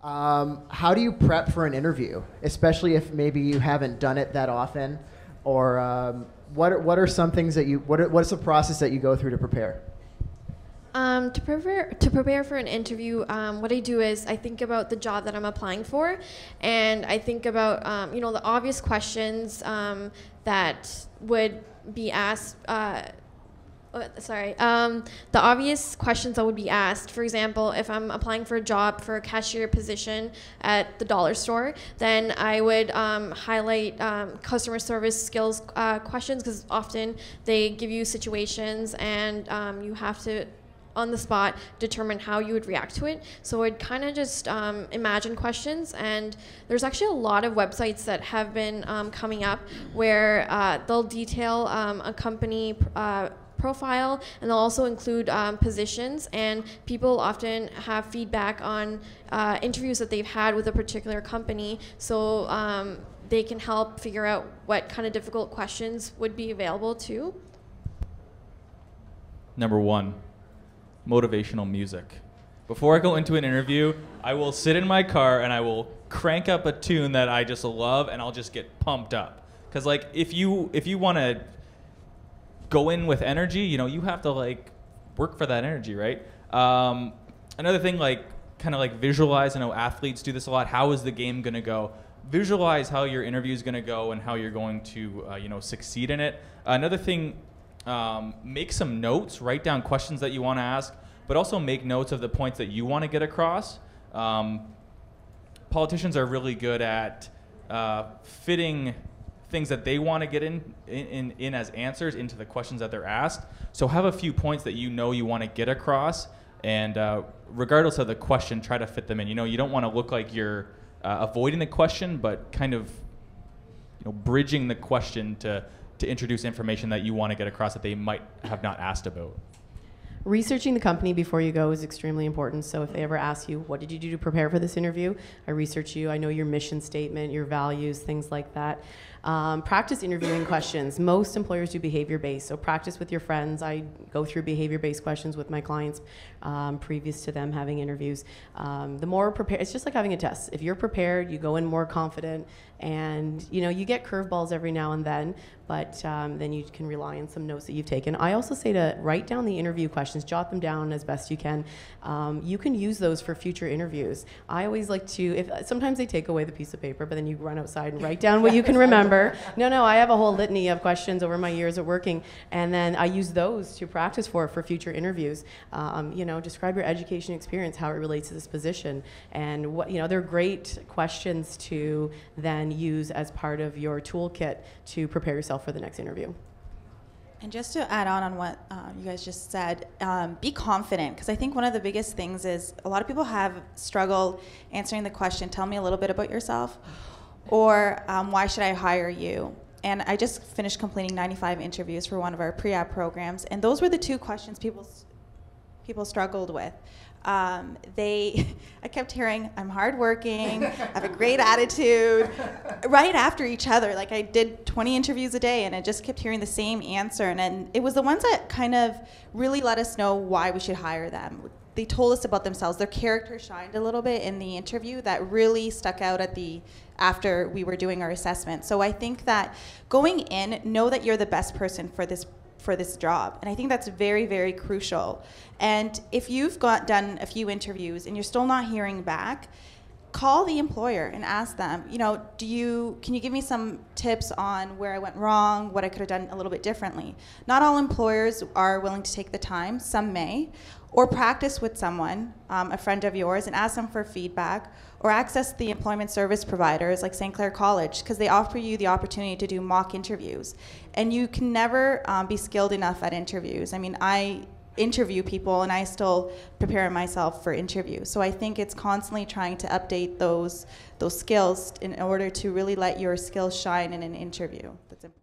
How do you prep for an interview, especially if maybe you haven't done it that often, or what are some things that you what's the process that you go through to prepare? To prepare for an interview, what I do is I think about the job that I'm applying for, and I think about the obvious questions that would be asked. The obvious questions that would be asked. For example, if I'm applying for a job for a cashier position at the dollar store, then I would highlight customer service skills questions, because often they give you situations and you have to on the spot determine how you would react to it. So I'd kind of just imagine questions, and there's actually a lot of websites that have been coming up where they'll detail a company profile, and they'll also include positions, and people often have feedback on interviews that they've had with a particular company, so they can help figure out what kind of difficult questions would be available too. Number one, motivational music. Before I go into an interview, I will sit in my car and I will crank up a tune that I just love, and I'll just get pumped up. Because like if you want to go in with energy, you have to like work for that energy, right? Another thing, like kind of like visualize. I know athletes do this a lot. How is the game going to go? Visualize how your interview is going to go and how you're going to succeed in it. Another thing, make some notes, write down questions that you want to ask, but also make notes of the points that you want to get across. Politicians are really good at fitting things that they want to get in as answers into the questions that they're asked. So have a few points that you want to get across, and regardless of the question, try to fit them in. You don't want to look like you're avoiding the question, but kind of bridging the question to introduce information that you want to get across that they might have not asked about. Researching the company before you go is extremely important. So if they ever ask you, what did you do to prepare for this interview? I research you. I know your mission statement, your values, things like that. Practice interviewing questions. Most employers do behavior-based, so practice with your friends. I go through behavior-based questions with my clients previous to them having interviews. The more prepared, it's just like having a test. If you're prepared, you go in more confident, and you get curveballs every now and then, but then you can rely on some notes that you've taken. I also say to write down the interview questions, jot them down as best you can. You can use those for future interviews. I always like to, sometimes they take away the piece of paper, but then you run outside and write down what you can remember. No, I have a whole litany of questions over my years of working, and then I use those to practice for future interviews. Describe your education experience, how it relates to this position, and what they're great questions to then use as part of your toolkit to prepare yourself for the next interview. And just to add on what you guys just said, be confident, because I think one of the biggest things is a lot of people have struggled answering the question, tell me a little bit about yourself, or why should I hire you? And I just finished completing 95 interviews for one of our pre-app programs, and those were the two questions people struggled with. I kept hearing, I'm hardworking, I have a great attitude, right after each other. Like I did 20 interviews a day, and I just kept hearing the same answer. And it was the ones that kind of really let us know why we should hire them. They told us about themselves. Their character shined a little bit in the interview that really stuck out after we were doing our assessment. So I think that going in, know that you're the best person for this job. And I think that's very, very crucial. And if you've done a few interviews and you're still not hearing back, call the employer and ask them, can you give me some tips on where I went wrong, what I could have done a little bit differently? Not all employers are willing to take the time, some may, or practice with someone, a friend of yours, and ask them for feedback, or access the employment service providers like St. Clair College, because they offer you the opportunity to do mock interviews. And you can never be skilled enough at interviews. I mean, I interview people and I still prepare myself for interviews. So I think it's constantly trying to update those skills in order to really let your skills shine in an interview. That's important.